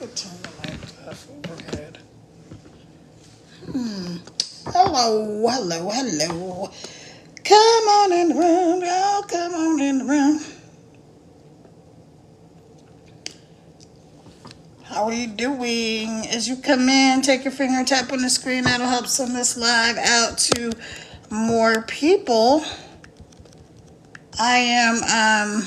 could turn the light off overhead. Hello, hello, hello. Come on in the room, y'all. Come on in the room. How are you doing? As you come in, take your finger, tap on the screen. That'll help send this live out to more people. I am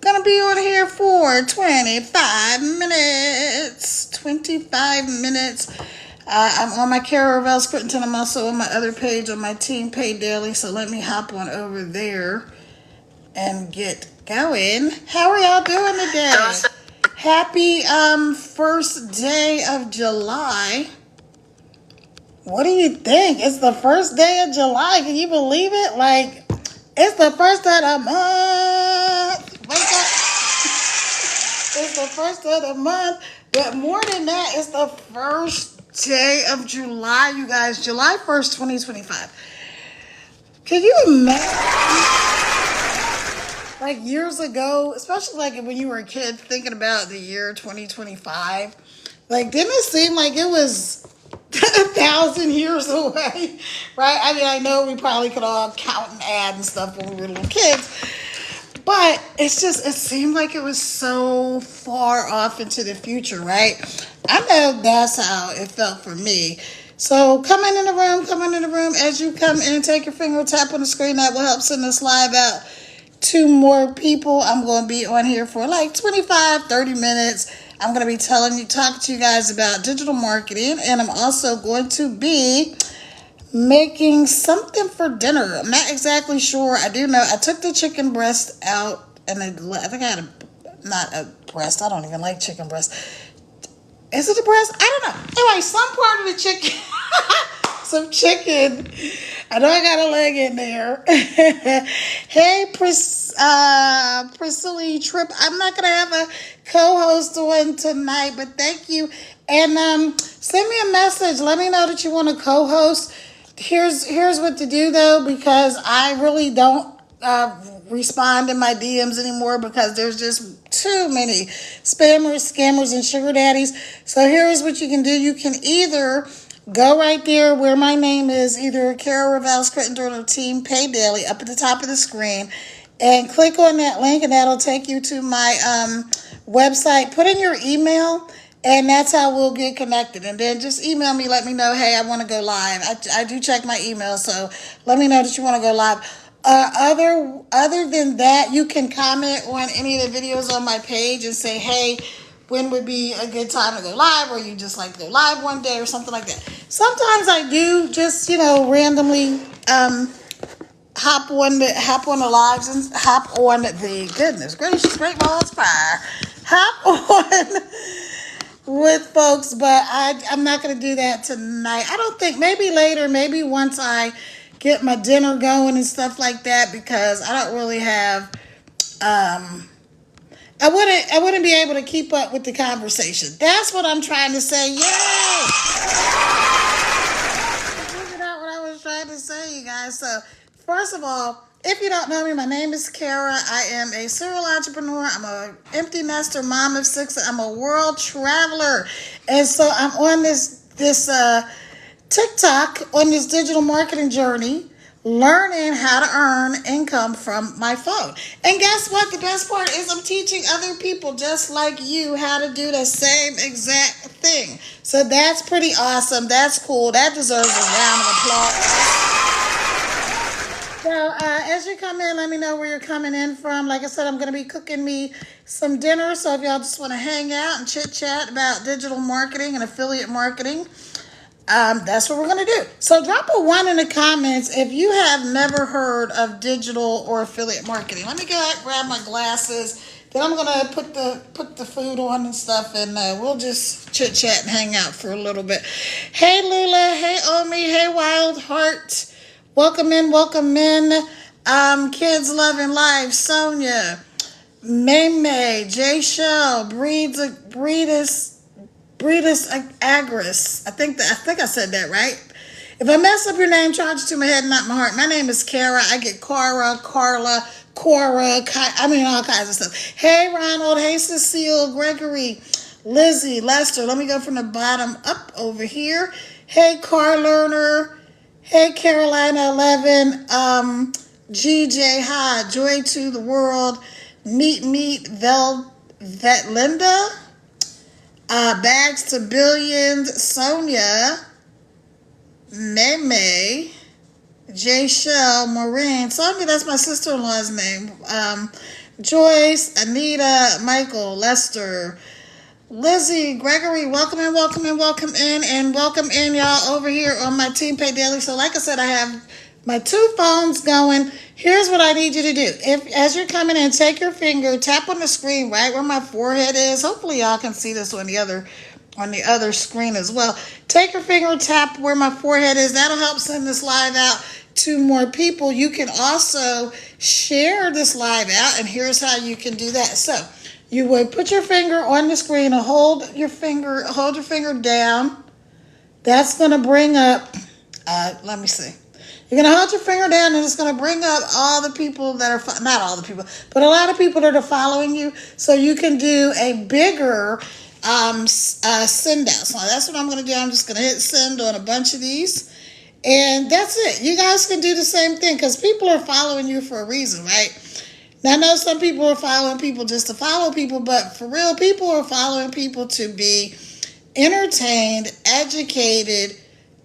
gonna be on here for 25 minutes. 25 minutes. I'm on my Kara Ravel Scritton. I'm also on my other page on my Team Pay Daily. So let me hop on over there and get going. How are y'all doing today? Happy first day of July. What do you think? It's the first day of July. Can you believe it? Like, it's the first of the month. It's the first of the month. But more than that, it's the first day of July, you guys. July 1st, 2025. Can you imagine? Like years ago, especially like when you were a kid thinking about the year 2025, like didn't it seem like it was 1,000 years away, right? I mean, I know we probably could all count and add and stuff when we were little kids, but it seemed like it was so far off into the future, right? I know that's how it felt for me. So come in the room. As you come in, take your finger, tap on the screen. That will help send this live out to more people. I'm going to be on here for like 25, 30 minutes. I'm going to be talking to you guys about digital marketing, and I'm also going to be making something for dinner. I'm not exactly sure. I do know I took the chicken breast out, and I think I had not a breast. I don't even like chicken breast. Is it a breast? I don't know. Anyway, some part of the chicken, some chicken. I know I got a leg in there. Hey, Priscilla Tripp. I'm not going to have a co-host on tonight, but thank you. And send me a message. Let me know that you want to co-host. Here's what to do, though, because I really don't respond in my DMs anymore because there's just too many spammers, scammers, and sugar daddies. So here's what you can do. You can either go right there where my name is, either Kara Ravel Scritton or Team Pay Daily, up at the top of the screen, and click on that link, and that'll take you to my website. Put in your email, and that's how we'll get connected. And then just email me, let me know, hey, I want to go live. I do check my email, so let me know that you want to go live. Other than that, you can comment on any of the videos on my page and say, hey, when would be a good time to go live, or you just like to go live one day or something like that. Sometimes I do just, randomly hop on the lives and hop on the goodness gracious, great balls fire. Hop on with folks, but I'm not going to do that tonight. I don't think, maybe later, maybe once I get my dinner going and stuff like that, because I don't really have I wouldn't be able to keep up with the conversation. That's what I'm trying to say. Yay! I figured out what I was trying to say, you guys. So, first of all, if you don't know me, my name is Kara. I am a serial entrepreneur. I'm an empty nester, mom of 6. I'm a world traveler. And so I'm on this TikTok, on this digital marketing journey, learning how to earn income from my phone. And guess what? The best part is I'm teaching other people just like you how to do the same exact thing. So that's pretty awesome. That's cool. That deserves a round of applause. So as you come in, let me know where you're coming in from. Like I said, I'm going to be cooking me some dinner. So if y'all just want to hang out and chit chat about digital marketing and affiliate marketing, that's what we're going to do. So drop a 1 in the comments if you have never heard of digital or affiliate marketing. Let me go ahead and grab my glasses. Then I'm going to put the food on and stuff, and we'll just chit chat and hang out for a little bit. Hey Lula, hey Omi, hey Wild Heart. Welcome in. Kids Loving Life, Sonia, May, Jay Shell, Breedus Agris. I think I said that right. If I mess up your name, charge it to my head, not my heart. My name is Kara. I get Cara, Carla, Cora, all kinds of stuff. Hey, Ronald. Hey, Cecile, Gregory, Lizzie, Lester. Let me go from the bottom up over here. Hey, Car Learner. Hey, Carolina 11. GJ, hi. Joy to the world. Meet, Vet Linda. Bags to Billions. Sonia. May. J. Shell, Maureen. Sonia, that's my sister-in-law's name. Joyce, Anita, Michael, Lester, Lizzie, Gregory, welcome in, and welcome in, y'all, over here on my Team Pay Daily. So like I said, I have my 2 phones going. Here's what I need you to do. As you're coming in, take your finger, tap on the screen right where my forehead is. Hopefully y'all can see this on the other screen as well. Take your finger, tap where my forehead is. That'll help send this live out to more people. You can also share this live out, and here's how you can do that. So you would put your finger on the screen and hold your finger down. That's going to bring up, let me see. You're going to hold your finger down, and it's going to bring up all the people that are, not all the people, but a lot of people that are following you, so you can do a bigger send out. So that's what I'm going to do. I'm just going to hit send on a bunch of these. And that's it. You guys can do the same thing because people are following you for a reason, right? Now, I know some people are following people just to follow people, but for real, people are following people to be entertained, educated,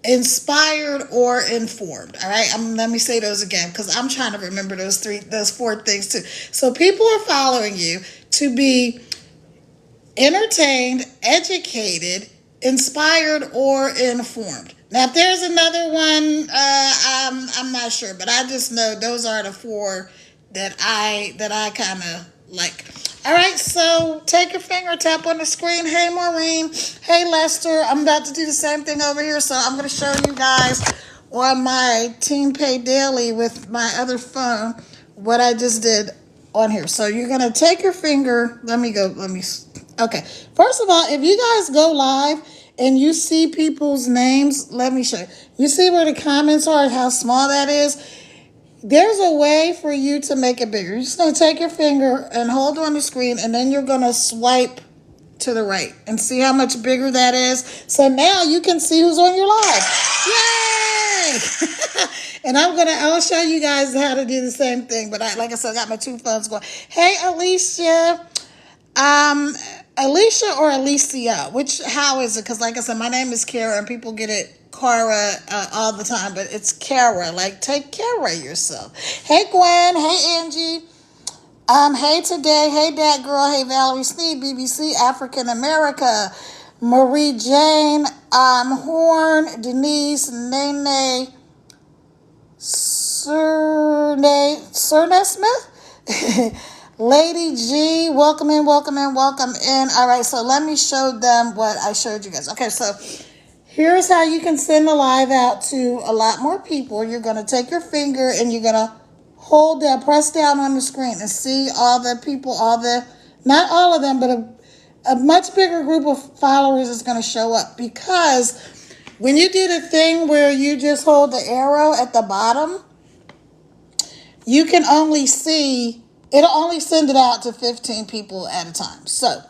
inspired, or informed. All right? Let me say those again because I'm trying to remember those 4 things too. So people are following you to be entertained, educated, inspired, or informed. Now, if there's another one, I'm not sure, but I just know those are the 4 that I kind of like. All right, so take your finger, tap on the screen. Hey, Maureen. Hey, Lester. I'm about to do the same thing over here, so I'm going to show you guys on my Team Pay Daily with my other phone what I just did on here. So you're going to take your finger. Okay. First of all, if you guys go live and you see people's names, let me show you. You see where the comments are, how small that is? There's a way for you to make it bigger. You're just going to take your finger and hold on the screen, and then you're going to swipe to the right and see how much bigger that is. So now you can see who's on your live. Yay! And I'll show you guys how to do the same thing. But like I said, I got my 2 phones going. Hey, Alicia. Alicia or Alicia? How is it? Because like I said, my name is Kara, and people get it Cara all the time, but it's Kara. Like, take care of yourself. Hey, Gwen. Hey, Angie. Hey, Today. Hey, Dad Girl. Hey, Valerie Sneed, BBC African America. Marie Jane. Horn. Denise. Nene. Serne Smith. Lady G, welcome in. All right, so let me show them what I showed you guys. Okay, so here's how you can send the live out to a lot more people. You're going to take your finger and you're going to hold down, press down on the screen and see all the people, not all of them, but a much bigger group of followers is going to show up. Because when you do the thing where you just hold the arrow at the bottom, you can only see, it'll only send it out to 15 people at a time. So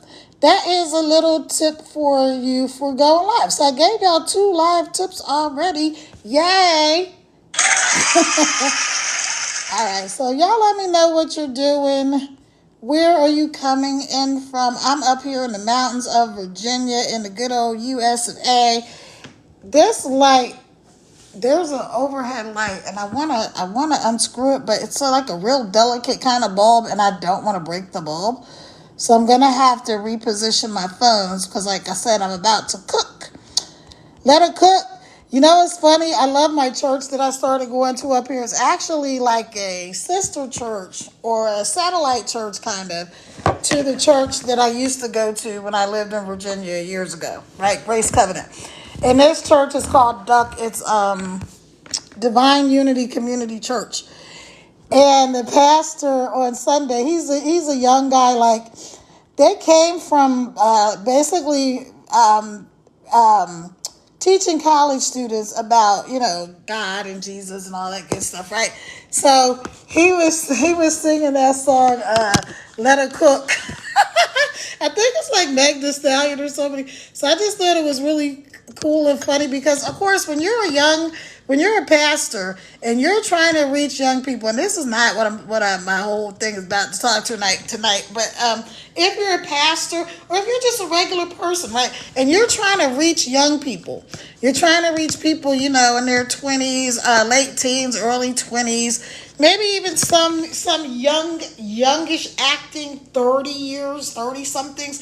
that is a little tip for you for going live. So I gave y'all 2 live tips already. Yay! All right, so y'all let me know what you're doing. Where are you coming in from? I'm up here in the mountains of Virginia in the good old US of A. This light, there's an overhead light, and I wanna unscrew it, but it's like a real delicate kind of bulb, and I don't want to break the bulb. So I'm gonna have to reposition my phones because, like I said, I'm about to cook. Let it cook. You know, it's funny. I love my church that I started going to up here. It's actually like a sister church or a satellite church kind of to the church that I used to go to when I lived in Virginia years ago, right? Grace Covenant. And this church is called Duck. It's Divine Unity Community Church. And the pastor on Sunday, he's a young guy. Like, they came from basically teaching college students about, God and Jesus and all that good stuff, right? So he was singing that song, Let Her Cook. I think it's like Meg Thee Stallion or somebody. So I just thought it was really cool and funny because, of course, when you're a pastor and you're trying to reach young people, and this is not my whole thing is about to talk tonight, but if you're a pastor or if you're just a regular person, right, and you're trying to reach young people, you're trying to reach people, in their 20s, late teens, early 20s, maybe even some youngish acting 30 somethings.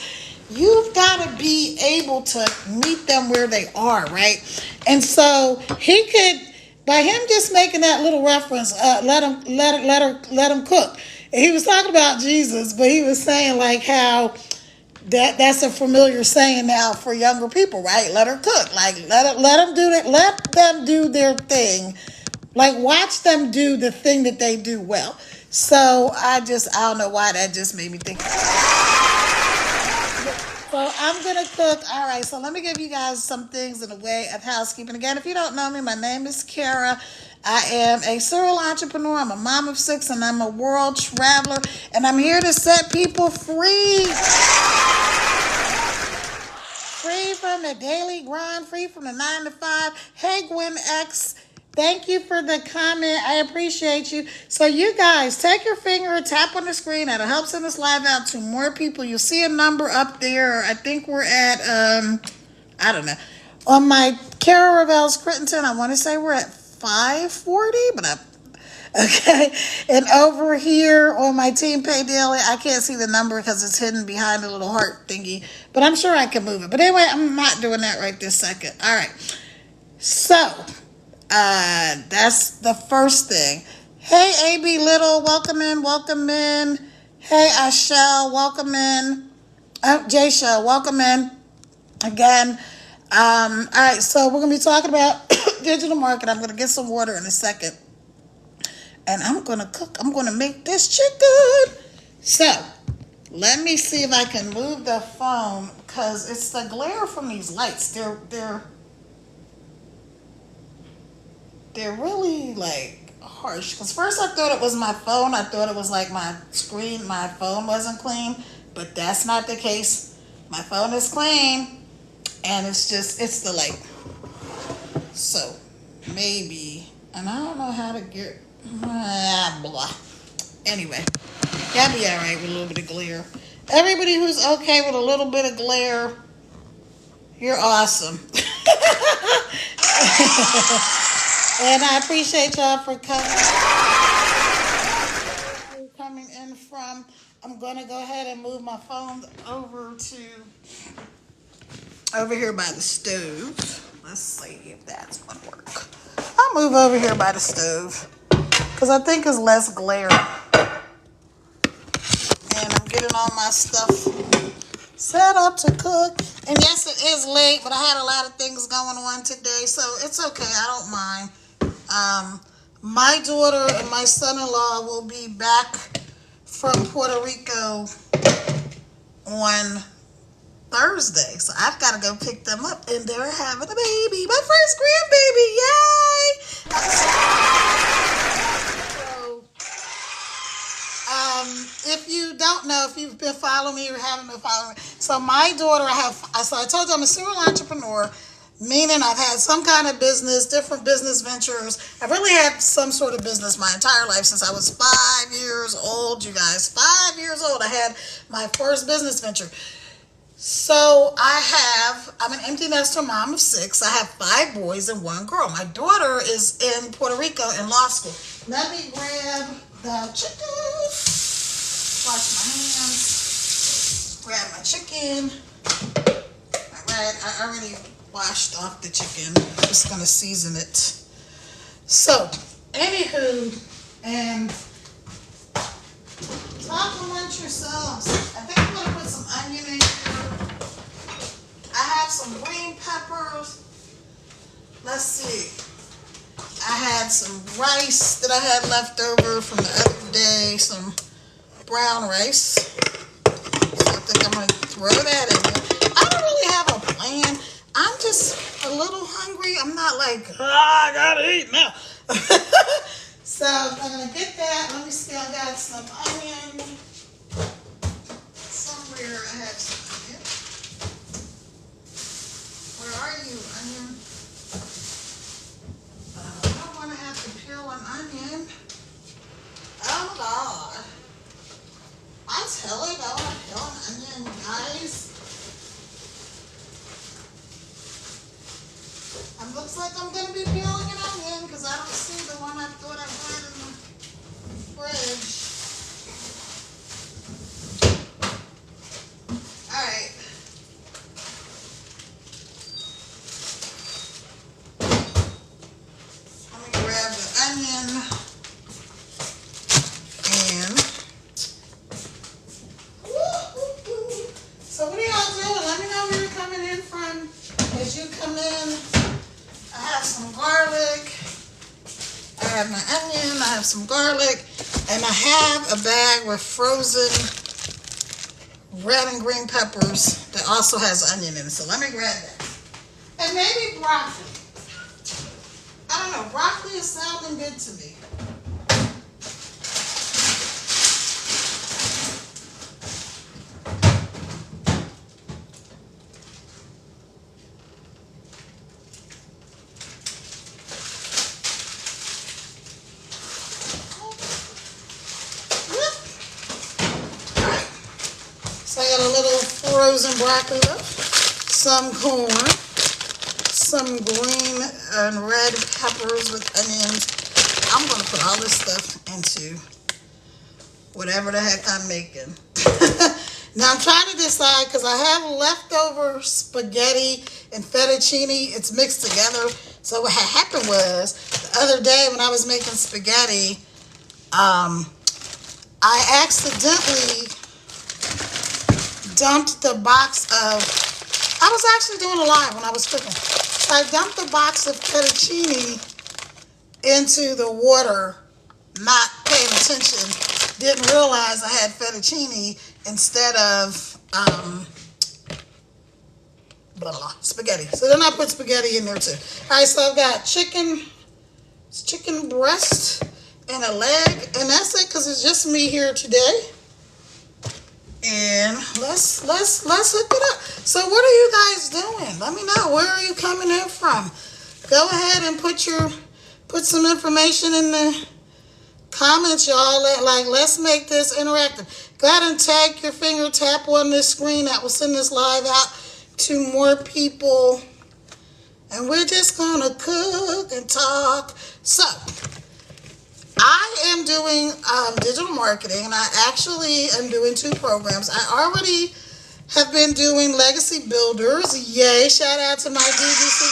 You've got to be able to meet them where they are, right? And so he could, by him just making that little reference, let him cook. And he was talking about Jesus, but he was saying like how that's a familiar saying now for younger people, right? Let her cook, like let them do their thing, like watch them do the thing that they do well. So I don't know why that just made me think. So I'm going to cook. All right, so let me give you guys some things in the way of housekeeping. Again, if you don't know me, my name is Kara. I am a serial entrepreneur. I'm a mom of 6, and I'm a world traveler. And I'm here to set people free. Free from the daily grind, free from the 9 to 5. Hey, Gwen X. Thank you for the comment. I appreciate you. So you guys, take your finger and tap on the screen. That'll help send this live out to more people. You'll see a number up there. I think we're at, I don't know. On my Kara Revel's Crittenton, I want to say we're at 540, but okay. And over here on my Team Pay Daily, I can't see the number because it's hidden behind a little heart thingy, but I'm sure I can move it. But anyway, I'm not doing that right this second. All right. So, that's the first thing. Hey, A.B. Little, welcome in. Hey, Ashell, welcome in. J Show, welcome in. Again. All right, so we're going to be talking about digital marketing. I'm going to get some water in a second. And I'm going to cook. I'm going to make this chicken. So, let me see if I can move the phone because it's the glare from these lights. They're really like harsh. Because first I thought it was my phone. I thought it was like my screen. My phone wasn't clean. But that's not the case. My phone is clean. And it's the light. So maybe. And I don't know how to get. Blah. Anyway. That'll be alright with a little bit of glare. Everybody who's okay with a little bit of glare, you're awesome. And I appreciate y'all for coming in from. I'm going to go ahead and move my phone over here by the stove. Let's see if that's going to work. I'll move over here by the stove because I think it's less glare. And I'm getting all my stuff set up to cook. And yes, it is late, but I had a lot of things going on today, so it's okay. I don't mind. My daughter and my son-in-law will be back from Puerto Rico on Thursday. So I've got to go pick them up, and they're having a baby. My first grandbaby. Yay! So, if you don't know, if you've been following me or haven't been following me, so my daughter, I told you I'm a serial entrepreneur. Meaning I've had some kind of business, different business ventures. I've really had some sort of business my entire life since I was 5 years old, you guys. 5 years old, I had my first business venture. So I'm an empty nester mom of 6. I have 5 boys and 1 girl. My daughter is in Puerto Rico in law school. Let me grab the chicken. Wash my hands. Grab my chicken. All right, I already washed off the chicken. I'm just going to season it. So, anywho, and talk amongst yourselves. I think I'm going to put some onion in here. I have some green peppers. Let's see. I had some rice that I had left over from the other day. Some brown rice. So I think I'm going to throw that in there. I don't really have a plan. I'm just a little hungry. I'm not like, I gotta eat now. So I'm gonna get that. Let me see, I got some onion. Somewhere I have some onion. Where are you, onion? I don't want to have to peel an onion. Oh God. I tell you, I want to peel an onion, guys. It looks like I'm going to be peeling an onion because I don't see the one I thought I had in the fridge. Alright. Let me grab the onion and... So what are y'all doing? Let me know where you're coming in from. As you come in, I have some garlic. I have my onion. I have some garlic. And I have a bag with frozen red and green peppers that also has onion in it. So let me grab that. And maybe broccoli. I don't know. Broccoli is sounding good to me. So I got a little frozen broccoli left, some corn, some green and red peppers with onions. I'm going to put all this stuff into whatever the heck I'm making. Now I'm trying to decide because I have leftover spaghetti and fettuccine. It's mixed together. So what had happened was the other day when I was making spaghetti, I accidentally dumped the box of, I was actually doing a live when I was cooking. So I dumped the box of fettuccine into the water, not paying attention. Didn't realize I had fettuccine instead of spaghetti. So then I put spaghetti in there too. All right, so I've got chicken breast and a leg, and that's it because it's just me here today. And let's hook it up. So what are you guys doing? Let me know. Where are you coming in from? Go ahead and put some information in the comments, y'all. Let's make this interactive. Go ahead and tag your finger, tap on this screen. That will send this live out to more people. And we're just gonna cook and talk. So I am doing digital marketing, and I actually am doing 2 programs. I already have been doing Legacy Builders. Yay, shout out to my DGC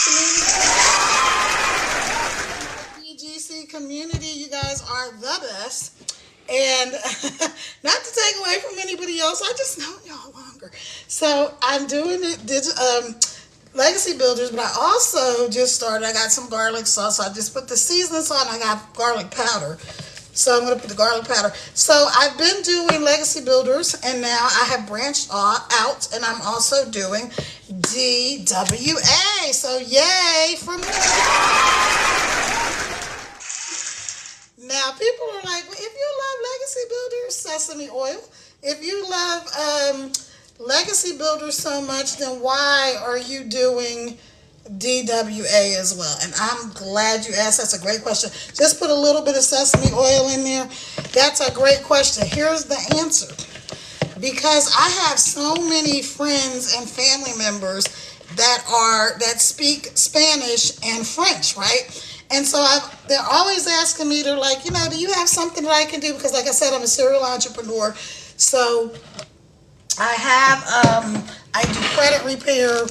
community. DGC community, you guys are the best. And not to take away from anybody else, I just know y'all longer. So I'm doing Legacy Builders, but I also just started, I got some garlic sauce. So I just put the seasonings on. I got garlic powder. So I'm going to put the garlic powder. So I've been doing Legacy Builders, and now I have branched out, and I'm also doing DWA. So yay for me. Now people are like, well, if you love Legacy Builders, sesame oil. If you love Legacy Builders so much, then why are you doing DWA as well? And I'm glad you asked. That's a great question. Just put a little bit of sesame oil in there. That's a great question. Here's the answer. Because I have so many friends and family members that speak Spanish and French, right? And so they're always asking me, they're like, do you have something that I can do? Because like I said, I'm a serial entrepreneur. So I do credit repair.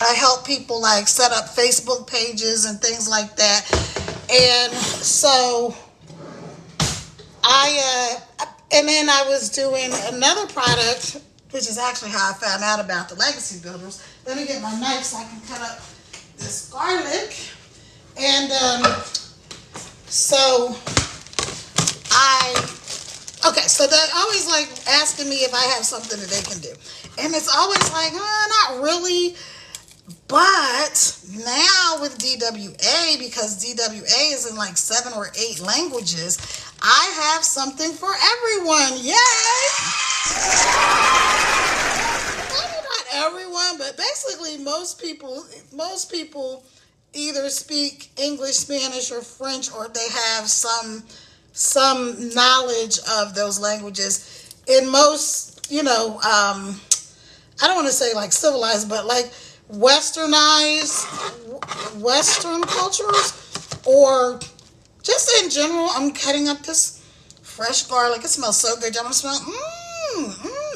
I help people set up Facebook pages and things like that. And so and then I was doing another product, which is actually how I found out about the Legacy Builders. Let me get my knife so I can cut up this garlic. And so they're always asking me if I have something that they can do. And it's always not really. But now with DWA, because DWA is in like 7 or 8 languages, I have something for everyone. Yay! Maybe not everyone, but basically most people either speak English, Spanish, or French, or they have some knowledge of those languages. In most, I don't want to say like civilized, but like westernized Western cultures, or just in general. I'm cutting up this fresh garlic. It smells so good. Y'all want to smell?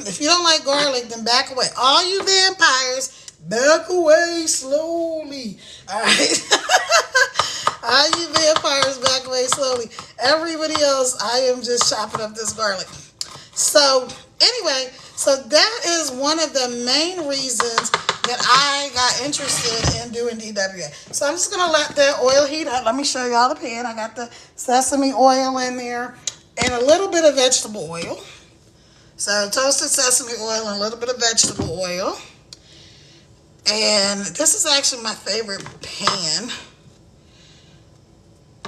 If you don't like garlic, then back away. All you vampires, back away slowly. All right. All you vampires, back away slowly. Everybody else, I am just chopping up this garlic. So anyway, so that is one of the main reasons that I got interested in doing DWA. So I'm just going to let the oil heat up. Let me show y'all the pan. I got the sesame oil in there and a little bit of vegetable oil. So toasted sesame oil and a little bit of vegetable oil. And this is actually my favorite pan.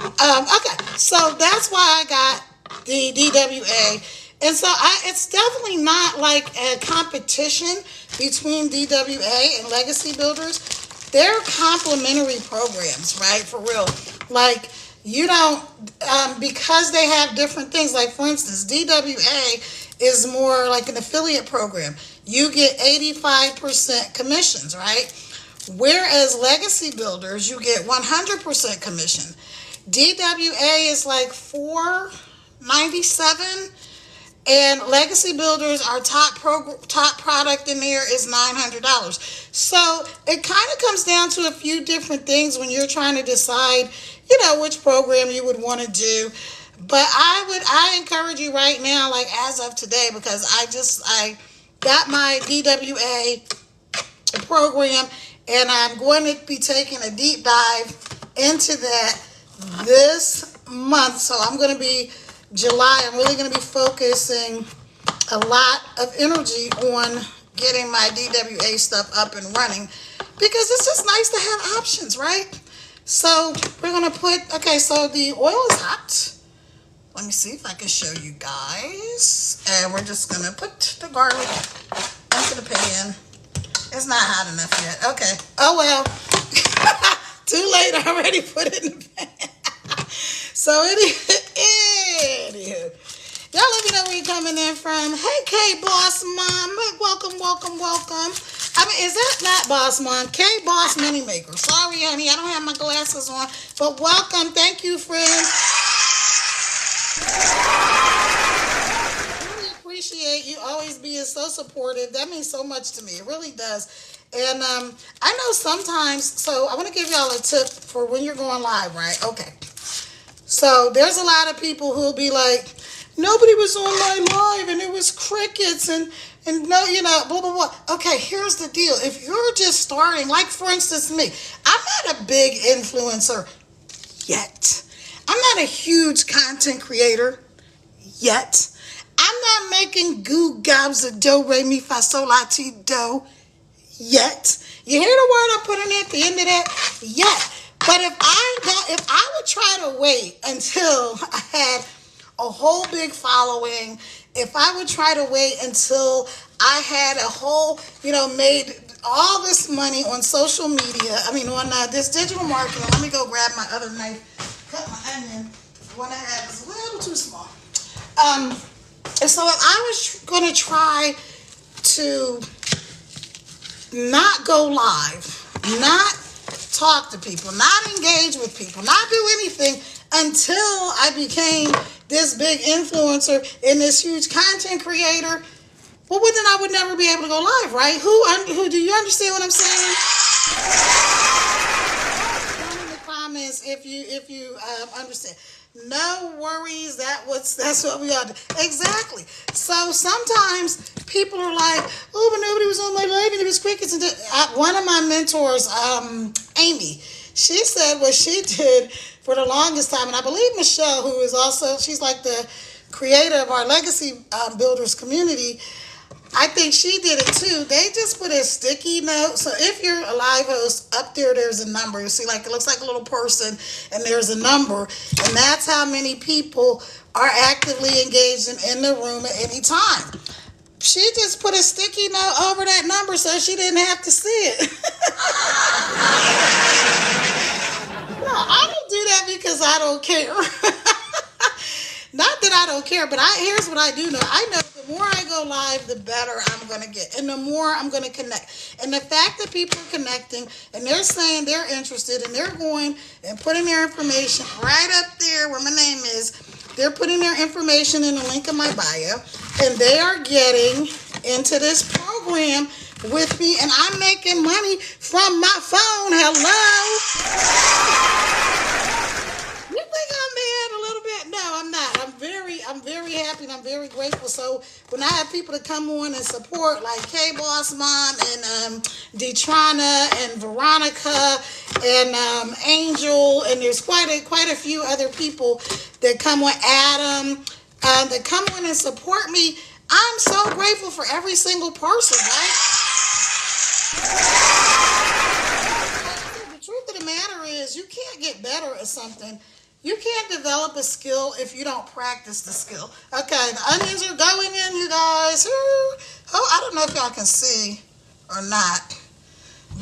Okay, so that's why I got the DWA. And so it's definitely not like a competition between DWA and Legacy Builders. They're complementary programs, right? For real. Like, you don't, because they have different things. Like, for instance, DWA is more like an affiliate program. You get 85% commissions, right? Whereas Legacy Builders, you get 100% commission. DWA is like $497. And Legacy Builders, our top product in there is $900. So it kind of comes down to a few different things when you're trying to decide, which program you would want to do. But I encourage you right now, like as of today, because I got my DWA program, and I'm going to be taking a deep dive into that this month. So I'm going to be July, I'm really going to be focusing a lot of energy on getting my DWA stuff up and running, because it's just nice to have options, right? So we're going to okay, so the oil is hot. Let me see if I can show you guys. And we're just going to put the garlic into the pan. It's not hot enough yet. Okay. Oh, well. Too late. I already put it in the pan. So anywho, y'all let me know where you're coming in from. Hey, K Boss Mom, welcome. I mean, is that not Boss Mom? K Boss Money Maker. Sorry, honey, I don't have my glasses on, but welcome. Thank you, friends. I really appreciate you always being so supportive. That means so much to me. It really does. And I know sometimes. So I want to give y'all a tip for when you're going live, right? Okay. So there's a lot of people who'll be like, nobody was on my live and it was crickets and no, blah, blah, blah. Okay, here's the deal. If you're just starting, like for instance me, I'm not a big influencer yet. I'm not a huge content creator yet. I'm not making goo gobs of do, re, mi, fa, sol, la, ti, do yet. You hear the word I'm putting at the end of that? Yet. But if I would try to wait until I had a whole big following, if I would try to wait until I had a whole, made all this money on social media, on this digital marketing. Let me go grab my other knife, cut my onion. The one I have is a little too small. And so if I was going to try to not go live, not talk to people, not engage with people, not do anything until I became this big influencer and this huge content creator, well, then I would never be able to go live, right? Who do you understand what I'm saying? Down in the comments if you understand. No worries. That's what we are doing. Exactly. So sometimes people are like, oh, but nobody was on my live and it was crickets. And one of my mentors, Amy, she said what she did for the longest time, and I believe Michelle, who is also, she's like the creator of our Legacy Builders community. I think she did it too. They just put a sticky note. So if you're a live host, up there, there's a number. You see, like it looks like a little person, and there's a number, and that's how many people are actively engaged in the room at any time. She just put a sticky note over that number so she didn't have to see it. No, I don't do that because I don't care. Not that I don't care, but here's what I do know. I know the more I go live, the better I'm going to get. And the more I'm going to connect. And the fact that people are connecting and they're saying they're interested and they're going and putting their information right up there where my name is. They're putting their information in the link in my bio. And they are getting into this program with me. And I'm making money from my phone. Hello. You think I'm mad a little bit? No, I'm not. I'm very happy and I'm very grateful. So when I have people to come on and support, like K-Boss Mom and Detrana and Veronica and Angel, and there's quite a few other people that come on, Adam, that come on and support me. I'm so grateful for every single person, right? The truth of the matter is you can't get better at something. You can't develop a skill if you don't practice the skill. Okay, the onions are going in, you guys. Oh, I don't know if y'all can see or not.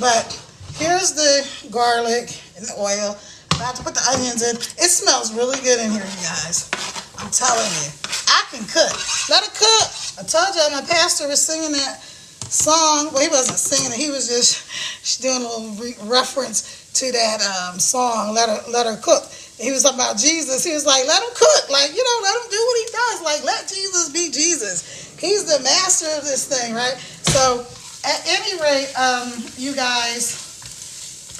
But here's the garlic and the oil. I'm about to put the onions in. It smells really good in here, you guys. I'm telling you. I can cook. Let it cook. I told y'all my pastor was singing that song. Well, he wasn't singing it. He was just doing a little reference to that song, Let Her Cook. He was talking about Jesus. He was like, let him cook. Like, let him do what he does. Like, let Jesus be Jesus. He's the master of this thing, right? So, at any rate, you guys,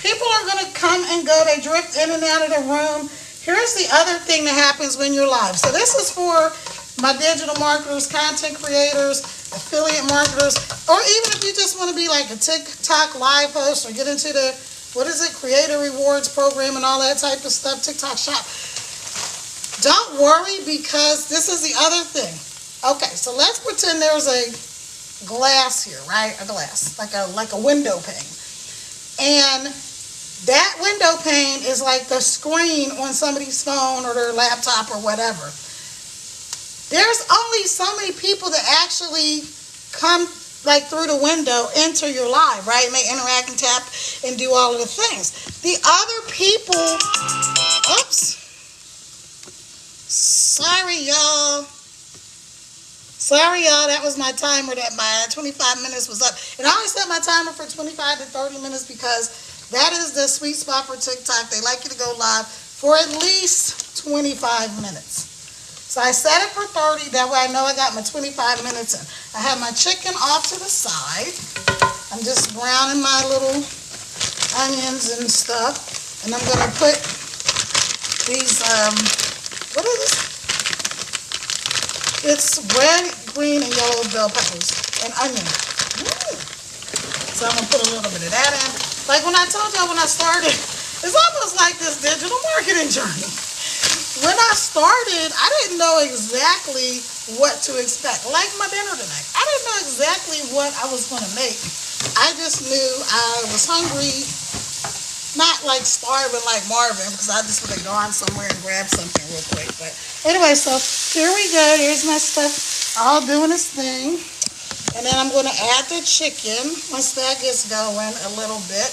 people are going to come and go. They drift in and out of the room. Here's the other thing that happens when you're live. So, this is for my digital marketers, content creators, affiliate marketers, or even if you just want to be like a TikTok live host or get into the Creator Rewards program and all that type of stuff, TikTok Shop. Don't worry, because this is the other thing. Okay, so let's pretend there's a glass here, right? A glass, like a window pane. And that window pane is like the screen on somebody's phone or their laptop or whatever. There's only so many people that actually come like through the window, enter your live, right? And they interact and tap and do all of the things. The other people, oops. Sorry, y'all. That was my timer that my 25 minutes was up. And I always set my timer for 25 to 30 minutes because that is the sweet spot for TikTok. They like you to go live for at least 25 minutes. So I set it for 30. That way I know I got my 25 minutes in. I have my chicken off to the side. I'm just browning my little onions and stuff. And I'm going to put these, what is this? It's red, green, and yellow bell peppers and onion. So I'm going to put a little bit of that in. Like when I told y'all when I started, it's almost like this digital marketing journey. When I started, I didn't know exactly what to expect. Like my dinner tonight. I didn't know exactly what I was going to make. I just knew I was hungry. Not like starving like Marvin, because I just would have gone somewhere and grabbed something real quick. But anyway, so here we go. Here's my stuff all doing its thing. And then I'm going to add the chicken once that gets going a little bit.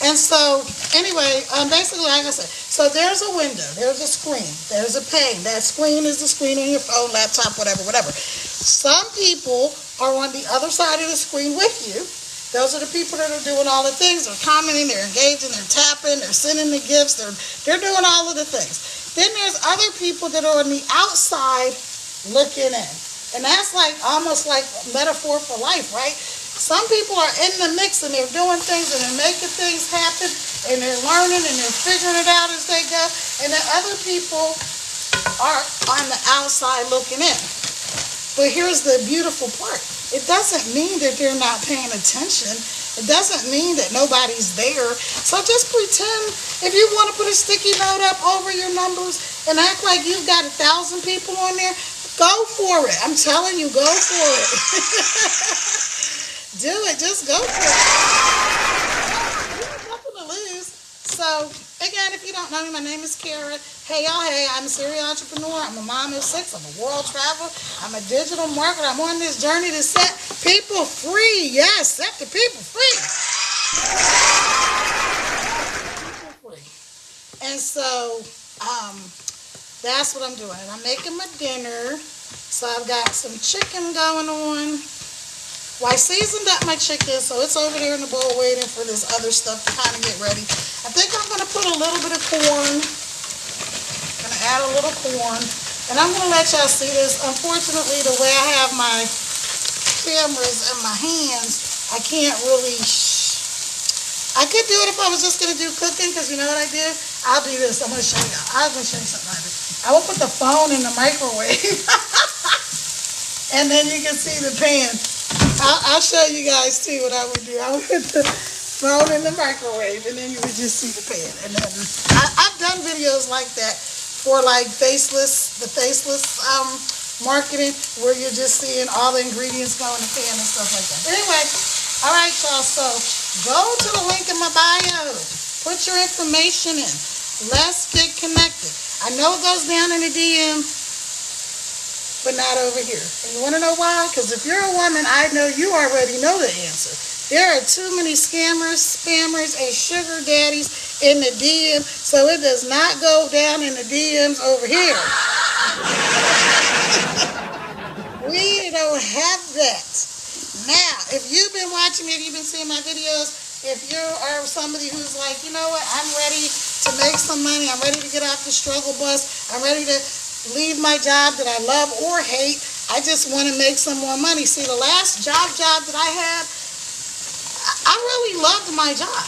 And so, anyway, basically, like I said, so there's a window, there's a screen, there's a pane. That screen is the screen on your phone, laptop, whatever. Some people are on the other side of the screen with you. Those are the people that are doing all the things. They're commenting, they're engaging, they're tapping, they're sending the gifts, they're doing all of the things. Then there's other people that are on the outside looking in. And that's like almost like a metaphor for life, right? Some people are in the mix and they're doing things and they're making things happen and they're learning and they're figuring it out as they go. And then other people are on the outside looking in. But here's the beautiful part. It doesn't mean that they're not paying attention. It doesn't mean that nobody's there. So just pretend if you want to put a sticky note up over your numbers and act like you've got 1,000 people on there, go for it. I'm telling you, go for it. Do it. Just go for it. You have nothing to lose. So, again, if you don't know me, my name is Kara. Hey, y'all. Hey, I'm a serial entrepreneur. I'm a mom of 6. I'm a world traveler. I'm a digital marketer. I'm on this journey to set people free. Yes, set the people free. People free. And so, that's what I'm doing. And I'm making my dinner. So I've got some chicken going on. Well, I seasoned up my chicken, so it's over there in the bowl waiting for this other stuff to kind of get ready. I think I'm going to put a little bit of corn. I'm going to add a little corn. And I'm going to let y'all see this. Unfortunately, the way I have my cameras in my hands, I can't really... I could do it if I was just going to do cooking, because you know what I do? I'll do this. I'm going to show you. I'm going to show you something like this. I will put the phone in the microwave. And then you can see the pan. I'll show you guys too what I would do. I would put the phone in the microwave, and then you would just see the pan. And then I've done videos like that for like the faceless marketing, where you're just seeing all the ingredients go in the pan and stuff like that. Anyway, all right, y'all. So go to the link in my bio. Put your information in. Let's get connected. I know it goes down in the DM, but not over here. And you want to know why? Because if you're a woman, I know you already know the answer. There are too many scammers, spammers, and sugar daddies in the DM, so it does not go down in the DMs over here. We don't have that. Now, if you've been watching me, if you've been seeing my videos, if you are somebody who's like, you know what, I'm ready to make some money, I'm ready to get off the struggle bus, I'm ready to leave my job that I love or hate, I just want to make some more money. See, the last job that I had, I really loved my job.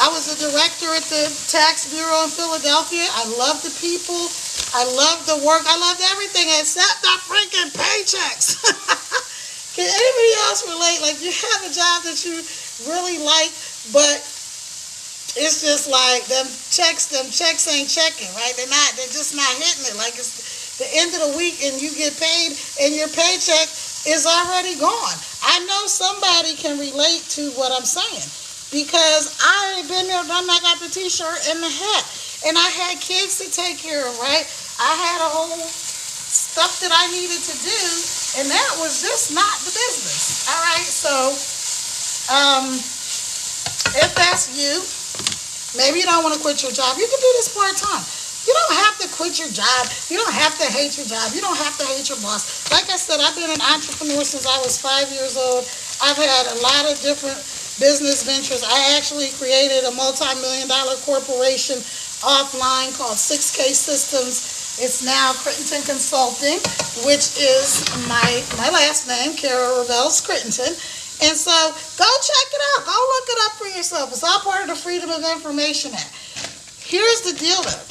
I was a director at the tax bureau in Philadelphia. I loved the people. I loved the work. I loved everything except the freaking paychecks. Can anybody else relate? Like, you have a job that you really like, but it's just like them checks ain't checking, right? They're just not hitting it. Like, it's the end of the week and you get paid and your paycheck is already gone. I know somebody can relate to what I'm saying, because I ain't been there, done that, got the t-shirt and the hat. And I had kids to take care of, right? I had a whole stuff that I needed to do, and that was just not the business. All right, so if that's you, maybe you don't want to quit your job. You can do this part-time. You don't have to quit your job. You don't have to hate your job. You don't have to hate your boss. Like I said, I've been an entrepreneur since I was 5 years old. I've had a lot of different business ventures. I actually created a multi-million-dollar corporation offline called 6K Systems. It's now Crittenton Consulting, which is my last name, Kara Rebels Crittenton. And so go check it out. Go look it up for yourself. It's all part of the Freedom of Information Act. Here's the deal, though.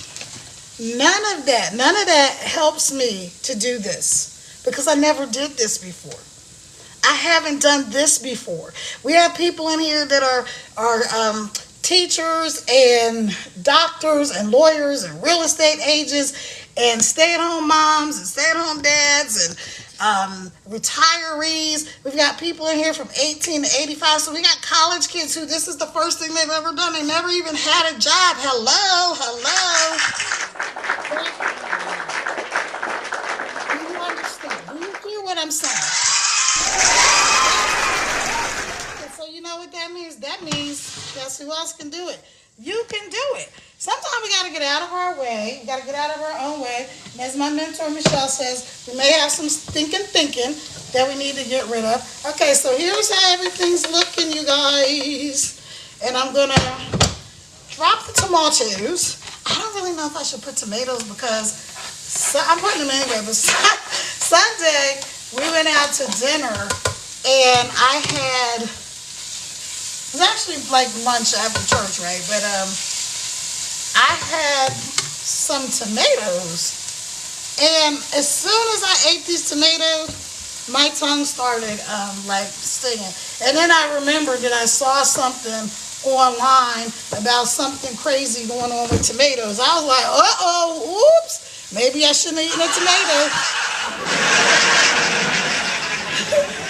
None of that helps me to do this, because I never did this before. I haven't done this before. We have people in here that are teachers and doctors and lawyers and real estate agents and stay-at-home moms and stay-at-home dads and retirees. We've got people in here from 18 to 85. So we got college kids who this is the first thing they've ever done. They never even had a job. Hello. Do you understand? Do you hear what I'm saying? And so you know what that means? That means guess who else can do it? You can do it. Sometimes we got to get out of our way. We got to get out of our own way. And as my mentor, Michelle, says, we may have some thinking that we need to get rid of. Okay, so here's how everything's looking, you guys. And I'm going to drop the tomatoes. I don't really know if I should put tomatoes because I'm putting them anyway. But Sunday, we went out to dinner, and I had, it was actually like lunch after church, right? But I had some tomatoes, and as soon as I ate these tomatoes, my tongue started like stinging. And then I remembered that I saw something online about something crazy going on with tomatoes. I was like, oops, maybe I shouldn't have eaten a tomato.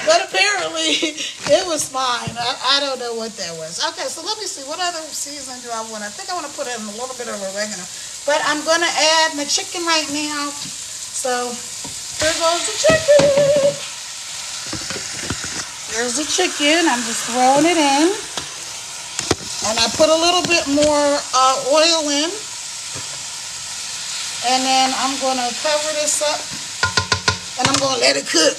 But apparently it was fine. I don't know what that was. Okay, so let me see. What other seasoning do I want? I think I want to put in a little bit of oregano. But I'm going to add my chicken right now. So here goes the chicken. There's the chicken. I'm just throwing it in. And I put a little bit more oil in. And then I'm going to cover this up. And I'm going to let it cook.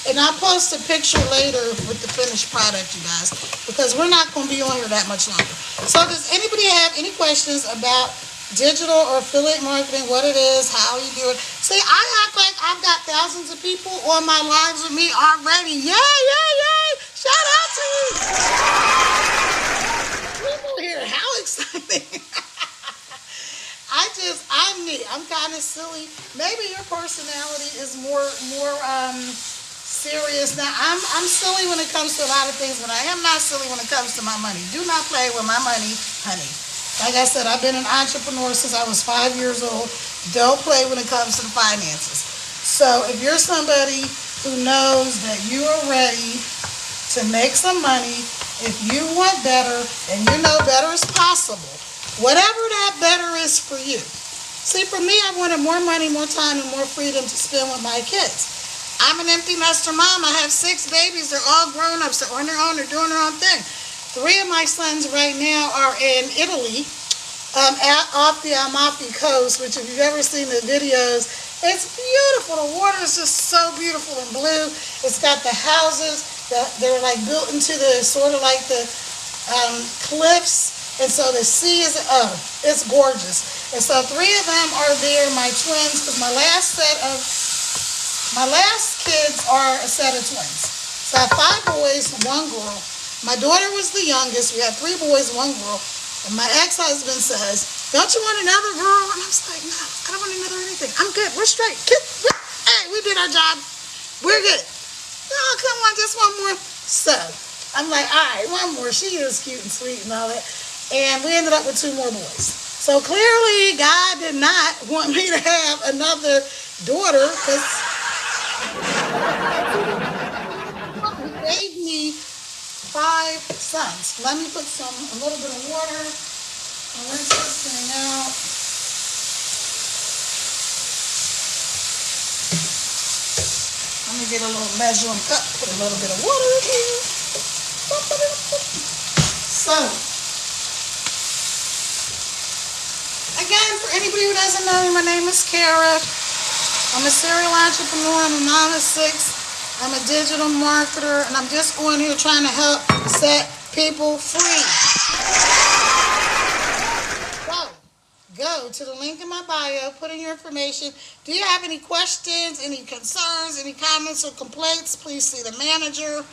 And I'll post a picture later with the finished product, you guys, because we're not going to be on here that much longer. So does anybody have any questions about digital or affiliate marketing, what it is, how you do it? See, I act like I've got thousands of people on my lives with me already. Yay! Shout out to you. People here, how exciting. I'm me. I'm kind of silly. Maybe your personality is more serious. Now, I'm silly when it comes to a lot of things, but I am not silly when it comes to my money. Do not play with my money, honey. Like I said, I've been an entrepreneur since I was 5 years old. Don't play when it comes to the finances. So if you're somebody who knows that you are ready to make some money, if you want better and you know better is possible, whatever that better is for you. See, for me, I wanted more money, more time, and more freedom to spend with my kids. I'm an empty nester mom. I have 6 babies. They're all grown ups. They're on their own. They're doing their own thing. 3 of my sons right now are in Italy, off the Amalfi Coast, which if you've ever seen the videos, it's beautiful. The water is just so beautiful and blue. It's got the houses that they're like built into the sort of like the cliffs. And so the sea is, it's gorgeous. And so 3 of them are there, my twins, because my last kids are a set of twins. So I have 5 boys, 1 girl. My daughter was the youngest. We had 3 boys, 1 girl. And my ex-husband says, don't you want another girl? And I was like, no, I don't want another anything. I'm good. We're straight. Hey, we did our job. We're good. No, come on, just 1 more. So I'm like, all right, 1 more. She is cute and sweet and all that. And we ended up with 2 more boys. So clearly, God did not want me to have another daughter because He gave me 5 sons. Let me put a little bit of water and rinse this thing out. Let me get a little measuring cup, put a little bit of water in here. So, again, for anybody who doesn't know me, my name is Kara. I'm a serial entrepreneur. I'm a mom of 6. I'm a digital marketer, and I'm just on here trying to help set people free. So, go to the link in my bio, put in your information. Do you have any questions, any concerns, any comments or complaints? Please see the manager.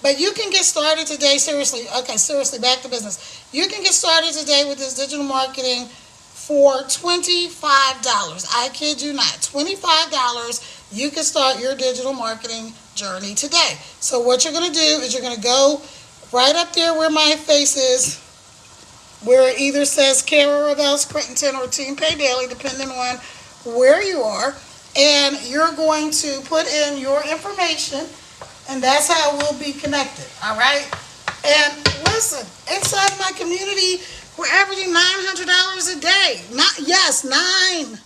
But you can get started today, seriously, back to business. You can get started today with this digital marketing for $25. I kid you not, $25. You can start your digital marketing journey today. So what you're going to do is you're going to go right up there where my face is, where it either says Kara Revells Crittenton or Team Pay Daily, depending on where you are, and you're going to put in your information, and that's how we'll be connected, all right? And listen, inside my community, we're averaging $900 a day. $900.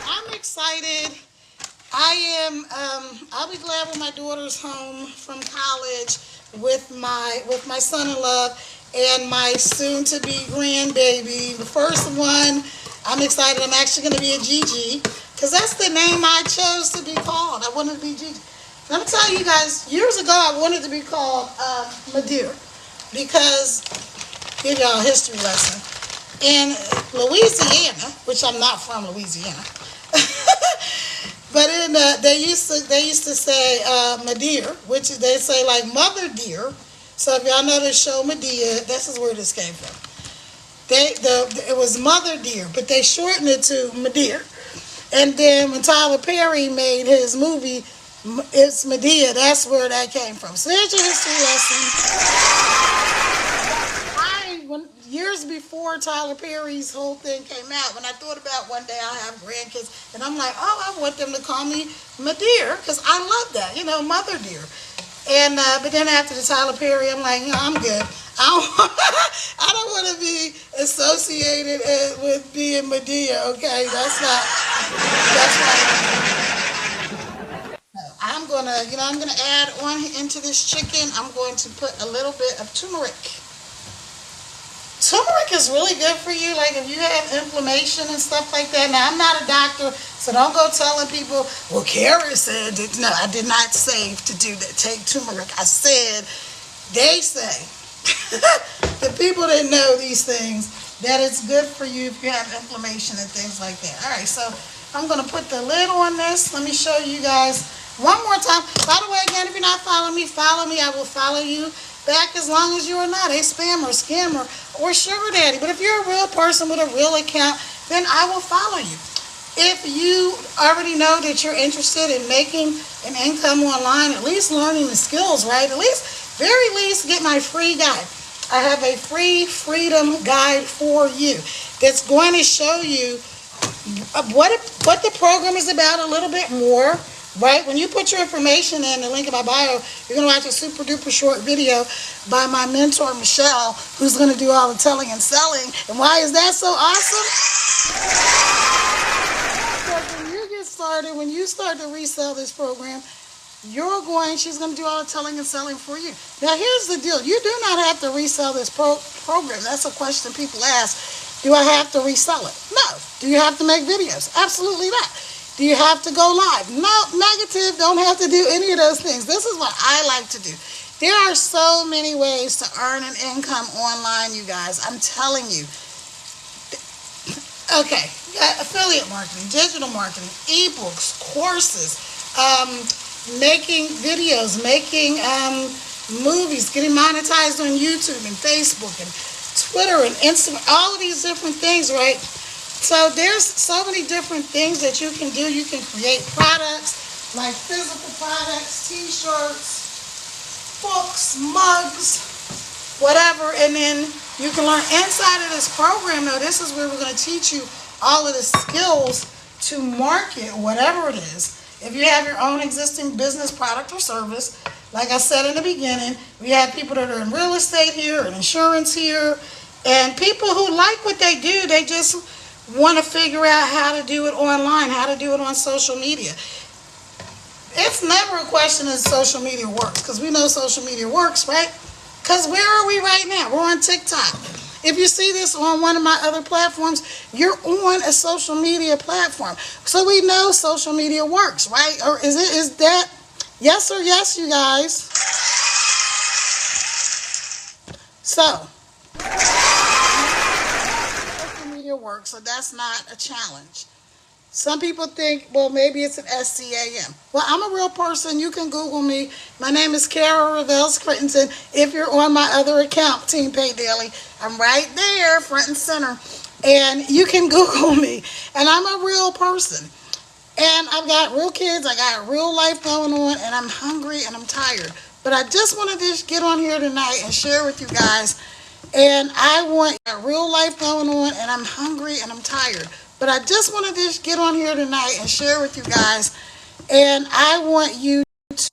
I'm excited. I'll be glad when my daughter's home from college with my son-in-law and my soon-to-be grandbaby. The first one, I'm excited. I'm actually going to be a Gigi, because that's the name I chose to be called. I wanted to be Gigi. Let me tell you guys, years ago I wanted to be called Madeira, because, give y'all a history lesson, in Louisiana, which I'm not from Louisiana, but they used to say Madeira, which they say like mother dear. So if y'all know the show Medea, this is where this came from. It was mother dear, but they shortened it to Madeira. And then when Tyler Perry made his movie, It's Medea, that's where that came from. So there's your history lesson. Years before Tyler Perry's whole thing came out, when I thought about one day I'll have grandkids, and I'm like, oh, I want them to call me Medea, because I love that, mother dear. And but then after the Tyler Perry, I'm like, I'm good. I don't want to be associated with being Medea. Okay, that's not. That's right. I'm gonna add on into this chicken. I'm going to put a little bit of turmeric. Turmeric is really good for you, like if you have inflammation and stuff like that. Now, I'm not a doctor, so don't go telling people, well, Kara said, no, I did not say to do that, take turmeric. I said, they say, the people that know these things, that it's good for you if you have inflammation and things like that. All right, so I'm going to put the lid on this. Let me show you guys one more time. By the way, again, if you're not following me, follow me. I will follow you back as long as you are not a spammer, scammer, or sugar daddy. But if you're a real person with a real account, then I will follow you. If you already know that you're interested in making an income online, at least learning the skills, right? At least, very least, get my free guide. I have a free freedom guide for you that's going to show you what the program is about a little bit more. Right? When you put your information in the link in my bio, you're going to watch a super duper short video by my mentor, Michelle, who's going to do all the telling and selling. And why is that so awesome? Because when you get started, when you start to resell this program, she's going to do all the telling and selling for you. Now, here's the deal. You do not have to resell this program. That's a question people ask. Do I have to resell it? No. Do you have to make videos? Absolutely not. Do you have to go live? No, negative. Don't have to do any of those things. This is what I like to do. There are so many ways to earn an income online, you guys. I'm telling you. Okay, you got affiliate marketing, digital marketing, ebooks, courses, making videos, making movies, getting monetized on YouTube and Facebook and Twitter and Instagram, all of these different things, right? So there's so many different things that you can do. You can create products, like physical products, t-shirts, books, mugs, whatever, and then you can learn inside of this program. Now, this is where we're going to teach you all of the skills to market whatever it is. If you have your own existing business, product, or service, like I said in the beginning, we have people that are in real estate here and insurance here, and people who like what they do, they just want to figure out how to do it online, how to do it on social media. It's never a question of social media works, because we know social media works, right? Because where are we right now? We're on TikTok. If you see this on one of my other platforms, you're on a social media platform. So we know social media works, right? Or is that yes or yes, you guys? So work, so that's not a challenge. Some people think, well, maybe it's an SCAM. Well, I'm a real person. You can Google me. My name is Kara Revels Crittenton. If you're on my other account, Team Pay Daily, I'm right there, front and center. And you can Google me. And I'm a real person. And I've got real kids. I got real life going on. And I'm hungry and I'm tired. But I just wanted to get on here tonight and share with you guys. And I want real life going on, and I'm hungry and I'm tired. But I just wanted to get on here tonight and share with you guys. And I want you to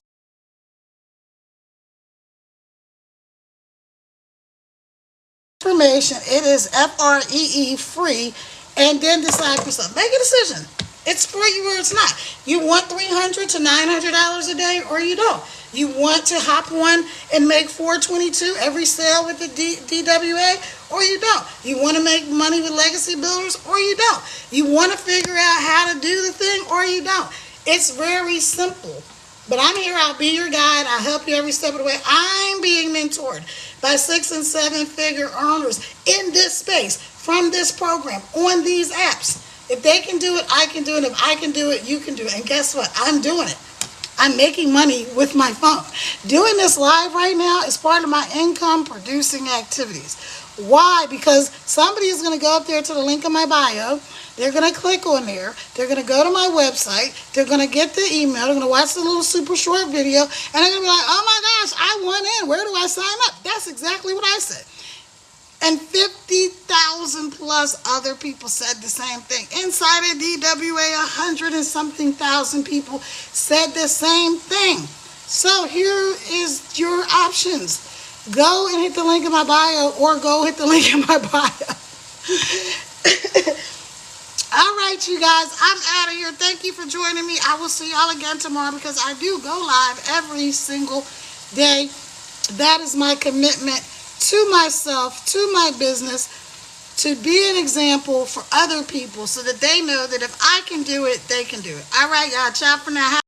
information. It is FREE, free, and then decide for yourself. Make a decision. It's for you or it's not. You want $300 to $900 a day, or you don't. You want to hop on and make $422 every sale with the DWA, or you don't. You want to make money with legacy builders, or you don't. You want to figure out how to do the thing, or you don't. It's very simple. But I'm here. I'll be your guide. I'll help you every step of the way. I'm being mentored by 6- and 7-figure earners in this space, from this program, on these apps. If they can do it, I can do it. If I can do it, you can do it. And guess what? I'm doing it. I'm making money with my phone. Doing this live right now is part of my income producing activities. Why? Because somebody is going to go up there to the link in my bio. They're going to click on there. They're going to go to my website. They're going to get the email. They're going to watch the little super short video. And they're going to be like, oh my gosh, I want in. Where do I sign up? That's exactly what I said. And 50,000 plus other people said the same thing. Inside of DWA, 100 and something thousand people said the same thing. So here is your options. Go and hit the link in my bio, or go hit the link in my bio. All right, you guys, I'm out of here. Thank you for joining me. I will see y'all again tomorrow, because I do go live every single day. That is my commitment to myself, to my business, to be an example for other people, so that they know that if I can do it, they can do it. All right, y'all. Ciao for now.